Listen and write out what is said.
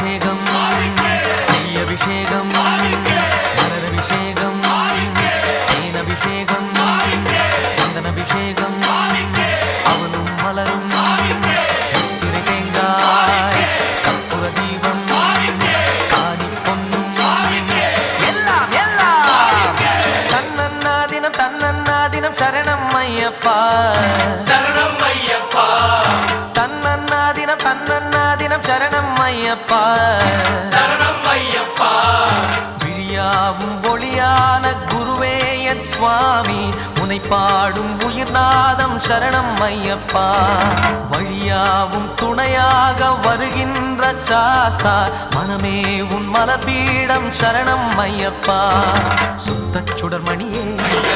அபிஷேகம் அபிஷேகம் மலரபிஷேகம் தேன் அபிஷேகம் சந்தன அபிஷேகம் அவனும் மலரும் திரை தேங்காய் கற்பூர தீபம் காணி பொன்னும் எல்லாம் எல்லாம் தன்னன்னா தினம் சரணம் ஐயப்பா சரணம் ஐயப்பா தன்னன்னா தினம் சரணம் ஐயப்பா சரணம் ஐயப்பா விழியாவும் ஒளியான குருவே என் சுவாமி உனை பாடும் உயிர்நாதம் சரணம் ஐயப்பா வழியாவும் துணையாக வருகின்ற சாஸ்தா மனமே உன் மலர்பீடம் சரணம் ஐயப்பா சுத்தச் சுடர்மணியே